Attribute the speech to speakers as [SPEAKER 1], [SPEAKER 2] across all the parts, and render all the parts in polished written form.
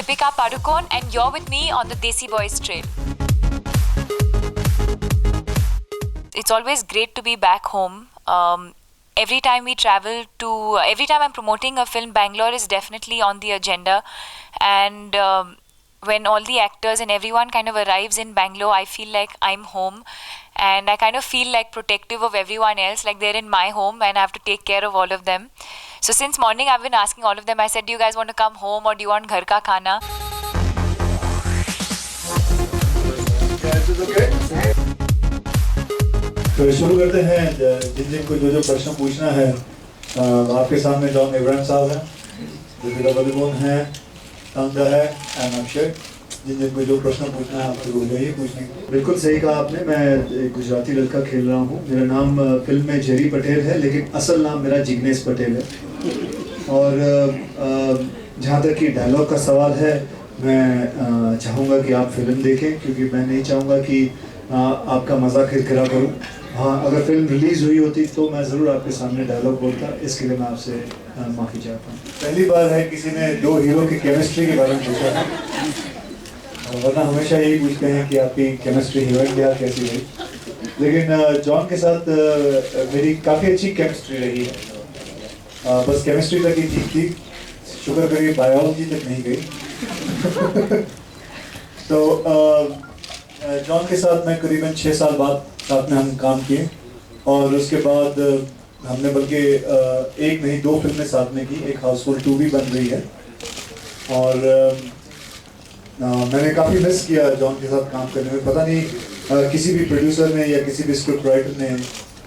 [SPEAKER 1] Deepika Padukone and you're with me on the Desi Boys Trail. It's always great to be back home. Every time I'm promoting a film, Bangalore is definitely on the agenda. And when all the actors and everyone kind of arrives in Bangalore, I feel like I'm home. And I kind of feel like protective of everyone else, like they're in my home and I have to take care of all of them. So since morning, I've been asking all of them, I said, do you guys want to come home or do you want ghar ka khana?
[SPEAKER 2] तो शुरू करते हैं जिन को जो प्रश्न पूछना है आपके सामने जॉन इब्राहिम साहब हैं, दीपिका पादुकोण हैं, तंदा है एंड अक्षय। जिन को जो प्रश्न पूछना है आपको बोल जाइए पूछने। बिल्कुल सही कहा आपने, मैं एक गुजराती लड़का खेल रहा हूँ। मेरा नाम फिल्म में जेरी पटेल है, लेकिन असल नाम मेरा जिग्नेश पटेल है। और जहाँ तक कि डायलॉग का सवाल है, मैं चाहूँगा कि आप फिल्म देखें, क्योंकि मैं नहीं चाहूँगा कि आपका मज़ाक किरकिरा करूँ। हाँ, अगर फिल्म रिलीज़ हुई होती तो मैं ज़रूर आपके सामने डायलॉग बोलता, इसके लिए मैं आपसे माफ़ी चाहता हूँ। पहली बार है किसी ने दो हीरो की केमिस्ट्री के बारे में पूछा है, वरना हमेशा यही पूछते हैं कि आपकी केमिस्ट्री हीरोइन के साथ कैसी रही। लेकिन जॉन के साथ मेरी काफ़ी अच्छी केमिस्ट्री रही है, बस केमिस्ट्री तक ही ठीक थी, शुक्र करिए बायोलॉजी तक नहीं गई। तो जॉन के साथ मैं करीबन 6 साल बाद साथ में हम काम किए, और उसके बाद हमने बल्कि एक नहीं 2 फिल्में साथ में की, एक हाउसफुल 2 भी बन रही है। और मैंने काफ़ी मिस किया जॉन के साथ काम करने में। पता नहीं किसी भी प्रोड्यूसर ने या किसी भी स्क्रिप्ट राइटर ने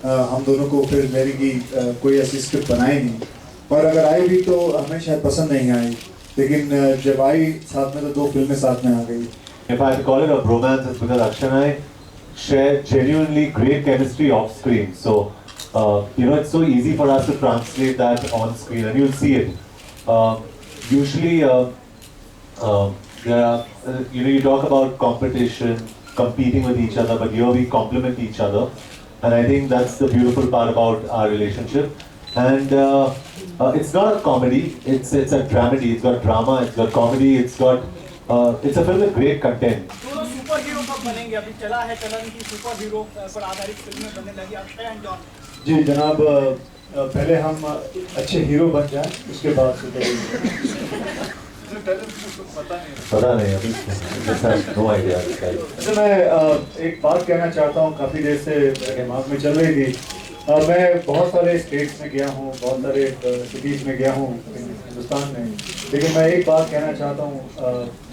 [SPEAKER 2] हम दोनों को फिर मेरी की कोई ऐसी स्क्रिप्ट बनाई नहीं, और अगर आई भी तो हमें शायद पसंद नहीं आई, लेकिन जब आई साथ में तो 2 फिल्में साथ में आ गई।
[SPEAKER 3] If I had to call it a bromance, it's because Akshay and I share genuinely great chemistry off screen. So, it's so easy for us to translate that on screen, and you'll see it. Usually, there are, you talk about competition, competing with each other, but here we complement each other. And I think that's the beautiful part about our relationship. And it's not a comedy, it's a dramedy. It's got drama, it's got comedy, it's a film with great content.
[SPEAKER 4] दोनों super hero कब बनेंगे? अभी चला है चलन की super hero पर आधारित फिल्में बनने लगी, अक्षय एंड जॉन।
[SPEAKER 2] जी जनाब, पहले हम अच्छे हीरो बन जाएं, उसके बाद सुपर हीरो।
[SPEAKER 3] पता नहीं अभी, नो आइडिया।
[SPEAKER 2] अच्छा, मैं एक बात कहना चाहता हूँ, काफ़ी देर से मेरे दिमाग में चल रही थी। मैं बहुत सारे स्टेट्स में गया हूँ, बहुत सारे सिटीज़ में गया हूँ हिंदुस्तान में, लेकिन मैं एक बात कहना चाहता हूँ,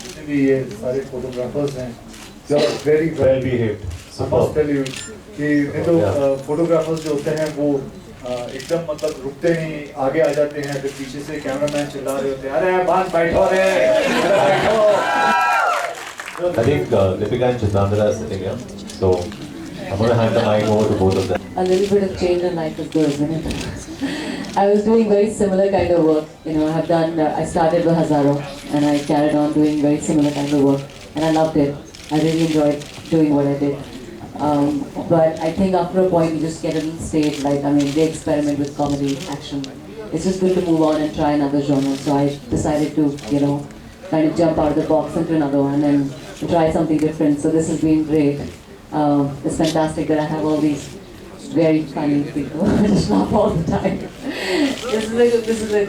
[SPEAKER 2] जितने भी ये सारे फोटोग्राफर्स हैं, very well behaved. Must tell you कि तो फोटोग्राफर्स जो होते हैं वो एकदम मतलब रुकते नहीं, आगे आ जाते हैं, फिर पीछे से कैमरामैन चिल्ला रहे होते हैं, अरे बात बैठो रे, बैठो।
[SPEAKER 3] I think Deepika and Chitandra are sitting here, so I'm going to hand the mic over to both of them.
[SPEAKER 5] A little bit of change in life is good, isn't it? I was doing very similar kind of work. I started with Hazaro and I carried on doing very similar kind of work, and I loved it. I really enjoyed doing what I did. But I think after a point you just get a little stage, they experiment with comedy, action. It's just good to move on and try another genre. So I decided to, kind of jump out of the box into another one and try something different. So this has been great. It's fantastic that I have all these very funny people who just laugh all the time. This is a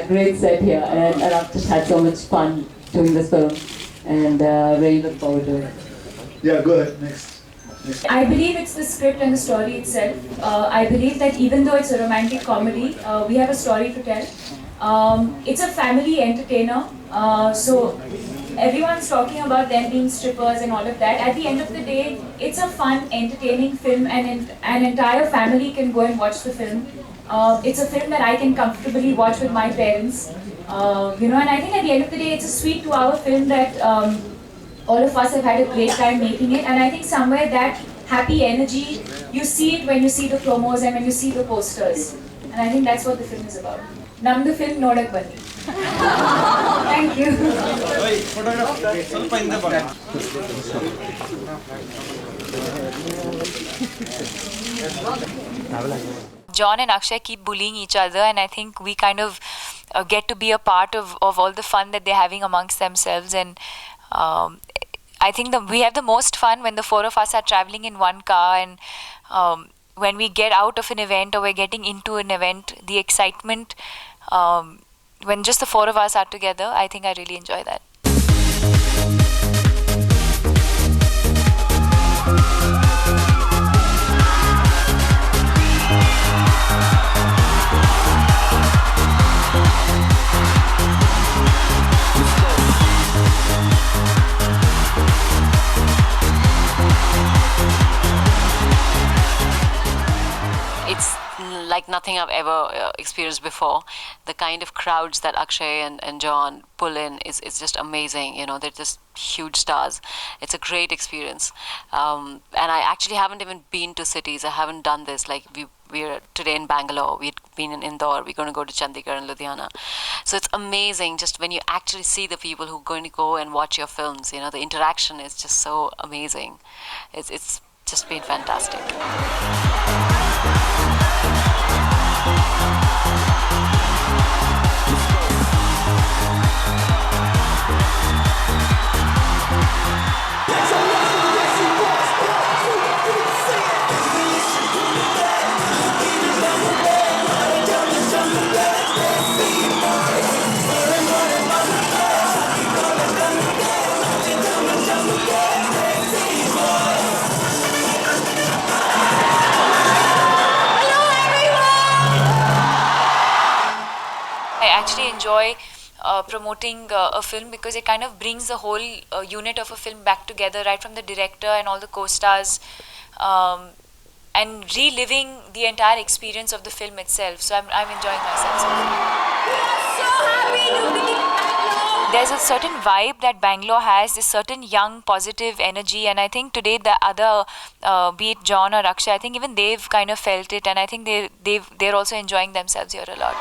[SPEAKER 5] great set here, and I've just had so much fun doing this film, and really look forward to it.
[SPEAKER 2] Yeah, go ahead, next.
[SPEAKER 6] I believe it's the script and the story itself. I believe that even though it's a romantic comedy, we have a story to tell. It's a family entertainer, so everyone's talking about them being strippers and all of that. At the end of the day, it's a fun, entertaining film, and an entire family can go and watch the film. It's a film that I can comfortably watch with my parents. And I think at the end of the day, it's a sweet 2-hour film that all of us have had a great time making it. And I think somewhere that happy energy, you see it when you see the promos and when you see the posters. And I think that's what the film is about. Nam the film Nodak Bani. Thank you.
[SPEAKER 1] John and Akshay keep bullying each other, and I think we kind of get to be a part of all the fun that they're having amongst themselves. And I think we have the most fun when the four of us are traveling in one car, and when we get out of an event or we're getting into an event, the excitement, when just the four of us are together, I think I really enjoy that.
[SPEAKER 7] It's like nothing I've ever experienced before. The kind of crowds that Akshay and John pull in is just amazing. You know, they're just huge stars. It's a great experience. And I actually haven't even been to cities. I haven't done this. Like we're today in Bangalore. We've been in Indore. We're going to go to Chandigarh and Ludhiana. So it's amazing just when you actually see the people who are going to go and watch your films. You know, the interaction is just so amazing. It's just been fantastic.
[SPEAKER 1] I actually enjoy promoting a film because it kind of brings the whole unit of a film back together, right from the director and all the co-stars, and reliving the entire experience of the film itself. So I'm enjoying myself. There's a certain vibe that Bangalore has, this certain young, positive energy, and I think today the other, be it John or Akshay, I think even they've kind of felt it, and I think they're also enjoying themselves here a lot.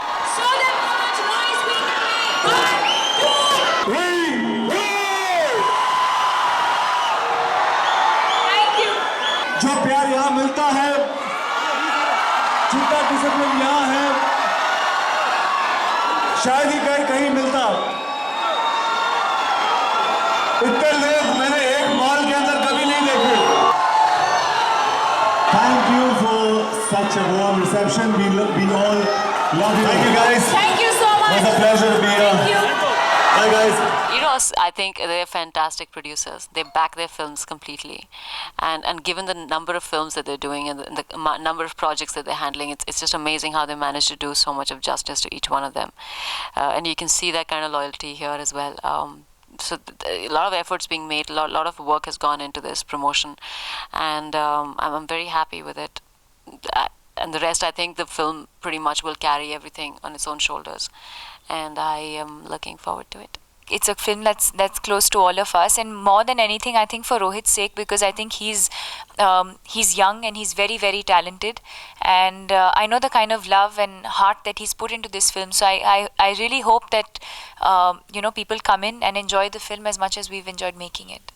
[SPEAKER 2] जो प्यार यहाँ मिलता है, जितना discipline यहाँ है, शायद ही कहीं मिलता। इतने लोग मैंने एक मॉल के अंदर कभी नहीं देखे। Thank you for such a warm reception. We all love you. Thank you guys.
[SPEAKER 6] Thank you so much.
[SPEAKER 2] It was a pleasure to be here.
[SPEAKER 6] Thank you.
[SPEAKER 2] Bye guys.
[SPEAKER 7] You know, I think they're fantastic producers. They back their films completely, and given the number of films that they're doing and the number of projects that they're handling, it's just amazing how they manage to do so much of justice to each one of them, and you can see that kind of loyalty here as well. So a lot of efforts being made, a lot of work has gone into this promotion, and I'm very happy with it. And the rest, I think the film pretty much will carry everything on its own shoulders, and I am looking forward to it.
[SPEAKER 1] It's a film that's close to all of us, and more than anything, I think for Rohit's sake, because I think he's young and he's very, very talented, and I know the kind of love and heart that he's put into this film. So I really hope that people come in and enjoy the film as much as we've enjoyed making it.